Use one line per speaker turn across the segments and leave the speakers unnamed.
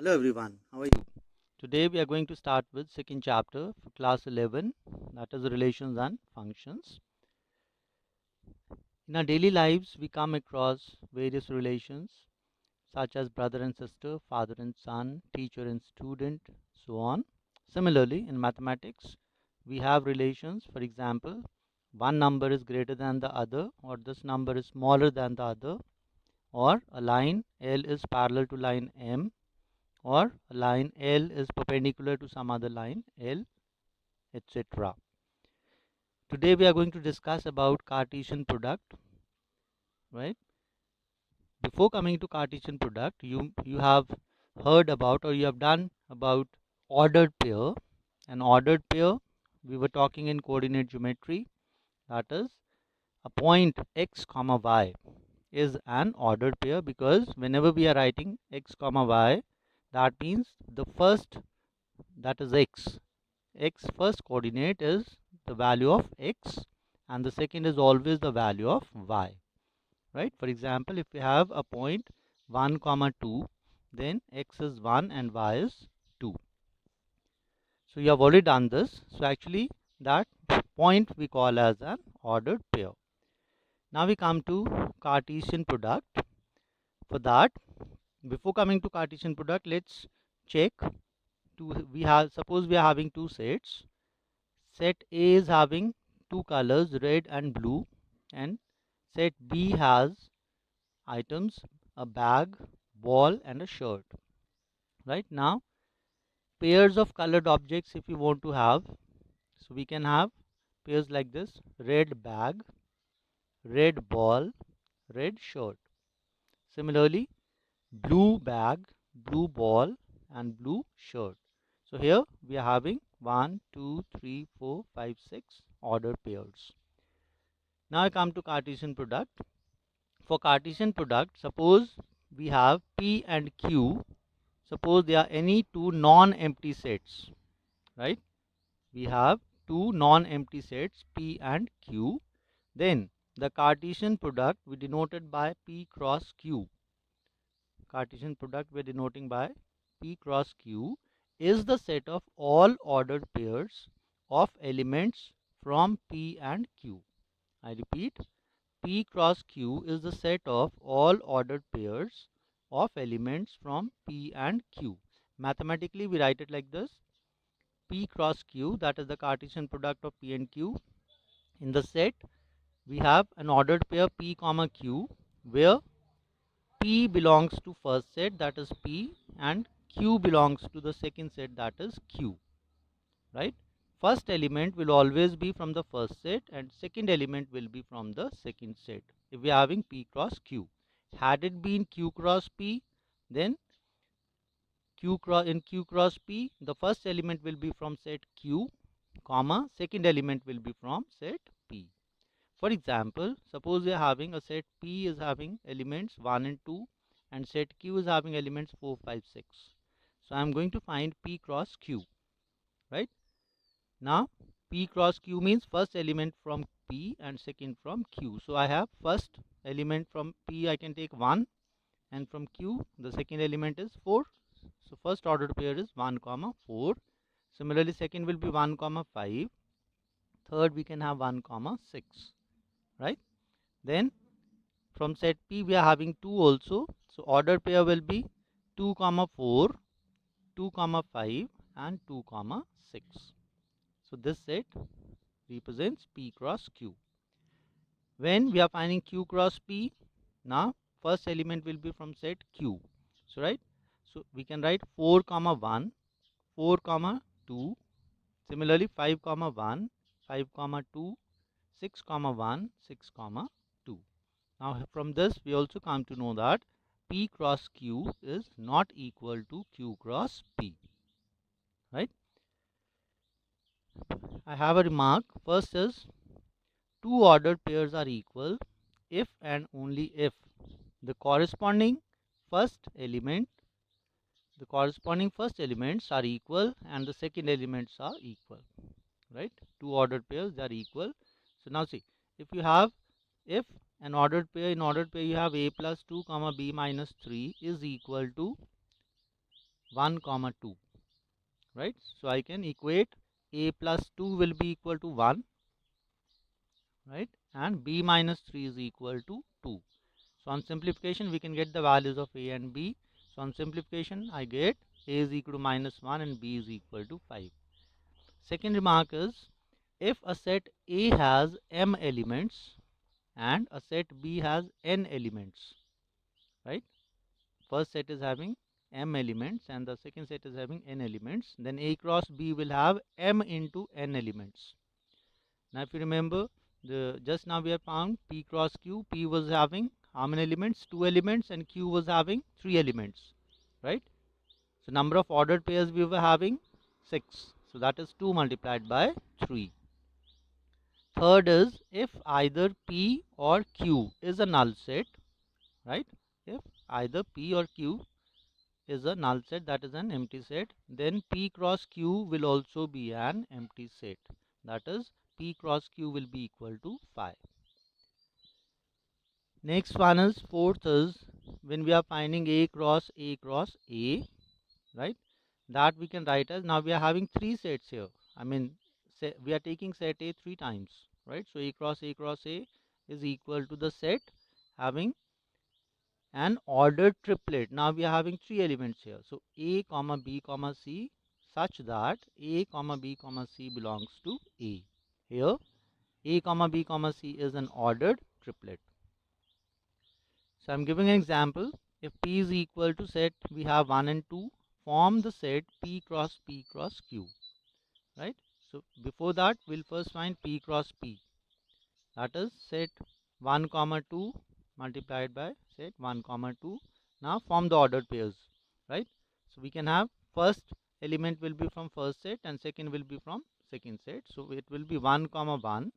Hello everyone, how are you?
Today we are going to start with second chapter for class 11, that is relations and functions. In our daily lives we come across various relations such as brother and sister, father and son, teacher and student, so on. Similarly, in mathematics we have relations. For example, one number is greater than the other, or this number is smaller than the other, or a line L is parallel to line M, or a line L is perpendicular to some other line L, etc. Today we are going to discuss about Cartesian product, right? Before coming to Cartesian product, you have heard about, or you have done about, ordered pair. An ordered pair, we were talking in coordinate geometry, that is a point x comma y is an ordered pair, because whenever we are writing x comma y, that means the first, that is x first coordinate is the value of x, and the second is always the value of y, right? For example, if we have a point 1 comma 2, then x is 1 and y is 2. So you have already done this. So actually that point we call as an ordered pair. Now we come to Cartesian product. For that, before coming to Cartesian product, let's check. We have, suppose we are having two sets. Set A is having two colors, red and blue, and set B has items, a bag, ball, and a shirt. Right now, pairs of colored objects, if you want to have, so we can have pairs like this: red bag, red ball, red shirt. Similarly, blue bag, blue ball, and blue shirt. So here we are having 1, 2, 3, 4, 5, 6 ordered pairs. Now I come to Cartesian product. For Cartesian product, suppose we have P and Q. Suppose there are any two non-empty sets, right? We have two non-empty sets P and Q. Then the Cartesian product we denoted by P cross Q. Cartesian product we are denoting by P cross Q is the set of all ordered pairs of elements from P and Q. I repeat, P cross Q is the set of all ordered pairs of elements from P and Q. Mathematically, we write it like this: P cross Q, that is the Cartesian product of P and Q. In the set, we have an ordered pair P comma Q, where P belongs to first set, that is P, and Q belongs to the second set, that is Q, right? First element will always be from the first set, and second element will be from the second set if we are having P cross Q. Had it been Q cross P, then Q cross P, the first element will be from set Q, comma, second element will be from set P. For example, suppose we are having a set P is having elements 1 and 2, and set Q is having elements 4, 5, 6. So I am going to find P cross Q, right? Now P cross Q means first element from P and second from Q. So I have first element from P, I can take 1, and from Q the second element is 4. So first ordered pair is 1 comma 4. Similarly, second will be 1 comma 5. Third we can have 1 comma 6, right? Then from set P we are having 2 also. So ordered pair will be 2 comma 4, 2 comma 5, and 2 comma 6. So this set represents P cross Q. When we are finding Q cross P, now first element will be from set Q. So right, so we can write 4 comma 1, 4 comma 2. Similarly 5 comma 1, 5 comma 2, 6 comma 1, 6 comma 2. Now from this we also come to know that P cross Q is not equal to Q cross P, right? I have a remark. First is, two ordered pairs are equal if and only if the corresponding first element the corresponding first elements are equal and the second elements are equal, right? Two ordered pairs, they are equal. So now see, if you have, if an ordered pair, in ordered pair you have a plus 2 comma b minus 3 is equal to 1 comma 2, right? So I can equate a plus 2 will be equal to 1, right? And b minus 3 is equal to 2. So on simplification, we can get the values of a and b. So on simplification, I get a is equal to minus 1 and b is equal to 5. Second remark is, if a set A has m elements and a set B has n elements, right? First set is having m elements and the second set is having n elements, then A cross B will have m into n elements. Now if you remember, just now we have found P cross Q. P was having how many elements? 2 elements, and Q was having 3 elements, right? So number of ordered pairs we were having 6. So that is 2 multiplied by 3. Third is, if either P or Q is a null set, right? If either P or Q is a null set, that is an empty set, then P cross Q will also be an empty set. That is, P cross Q will be equal to 5. Next one is, fourth is, when we are finding A cross A, right? That we can write as, now we are having 3 sets here. I mean, we are taking set A 3 times, right? So A cross A is equal to the set having an ordered triplet. Now we are having 3 elements here. So A comma B comma C, such that A comma B comma C belongs to A. Here A comma B comma C is an ordered triplet. So I'm giving an example. If P is equal to set, we have 1 and 2, form the set P cross Q, right? So before that, we'll first find P cross P. That is set 1 comma 2 multiplied by set 1 comma 2. Now form the ordered pairs, right? So we can have first element will be from first set and second will be from second set. So it will be 1 comma 1,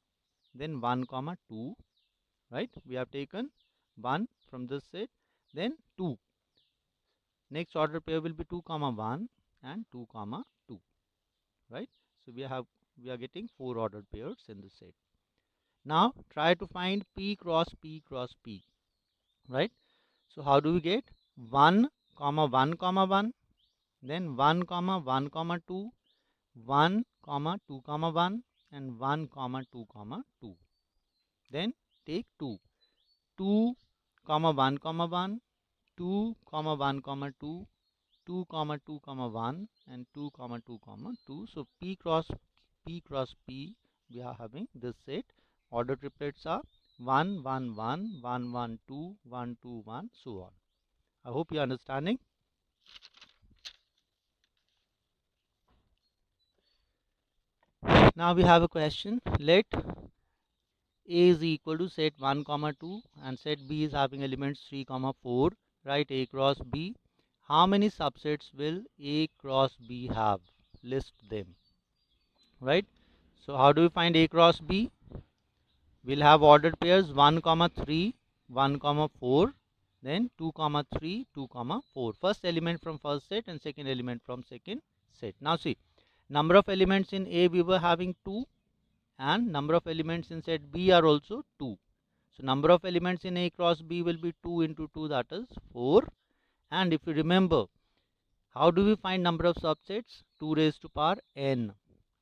then 1 comma 2, right? We have taken 1 from this set, then 2. Next order pair will be 2 comma 1 and 2 comma 2, right? So we are getting 4 ordered pairs in this set. Now try to find P cross P cross P, right? So how do we get 1 comma 1 comma 1, then 1 comma 1 comma 2, 1 comma 2 comma 1 and 1 comma 2 comma 2. Then take 2, 2 comma 1 comma 1, 2 comma 1 comma 2, 2 comma 2 comma 1 and 2 comma 2 comma 2. So P cross P, we are having this set. Order triplets are 1 1 1 1 1 2 1 2 1, so on. I hope you are understanding. Now we have a question. Let A is equal to set 1 comma 2 and set B is having elements 3 comma 4. Write A cross B. How many subsets will A cross B have? List them. Right? So how do we find A cross B? We'll have ordered pairs 1 comma 3, 1 comma 4, then 2 comma 3, 2 comma 4. First element from first set and second element from second set. Now see, number of elements in A we were having 2 and number of elements in set B are also 2. So number of elements in A cross B will be 2 into 2, that is 4. And if you remember, how do we find number of subsets? 2 raised to power n.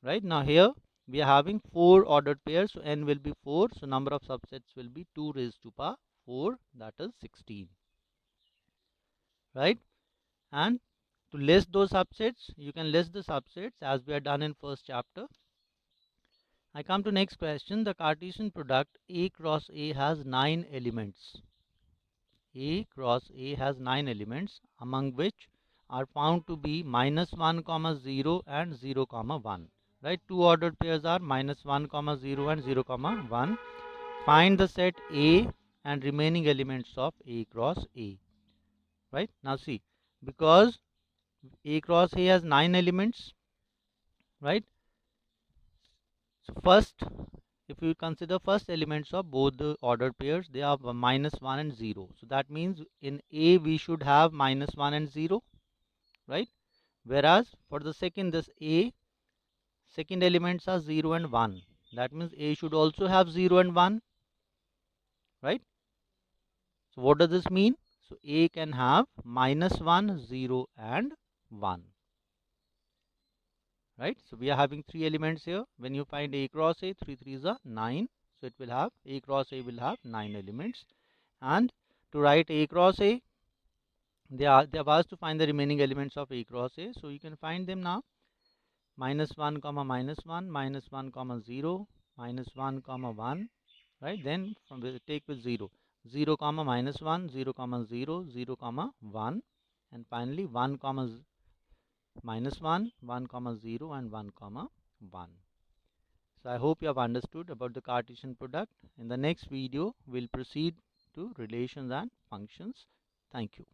Right? Now here we are having 4 ordered pairs, so n will be 4. So number of subsets will be 2 raised to power 4, that is 16. Right? And to list those subsets, you can list the subsets as we are done in first chapter. I come to next question. The Cartesian product A cross A has 9 elements. A cross A has 9 elements, among which are found to be minus 1 comma 0 and 0 comma 1. Right? Two ordered pairs are minus 1 comma 0 and 0 comma 1. Find the set A and remaining elements of A cross A. Right? Now see, because A cross A has 9 elements, right? So first, if we consider first elements of both the ordered pairs, they are minus 1 and 0. So that means in A we should have minus 1 and 0, right? Whereas for the second, this A, second elements are 0 and 1. That means A should also have 0 and 1, right? So what does this mean? So A can have minus 1, 0 and 1. Right? So we are having 3 elements here. When you find A cross A, 3 3s are 9. So it will have, A cross A will have 9 elements. And to write A cross A, they have asked to find the remaining elements of A cross A. So you can find them now. -1 comma -1, -1 comma 0, -1 comma 1. Right? Then from take with 0. 0 comma -1, 0 comma 0, 0 comma 1. And finally 1 comma -1, 1 comma 0, and 1 comma 1. So I hope you have understood about the Cartesian product. In the next video, we'll proceed to relations and functions. Thank you.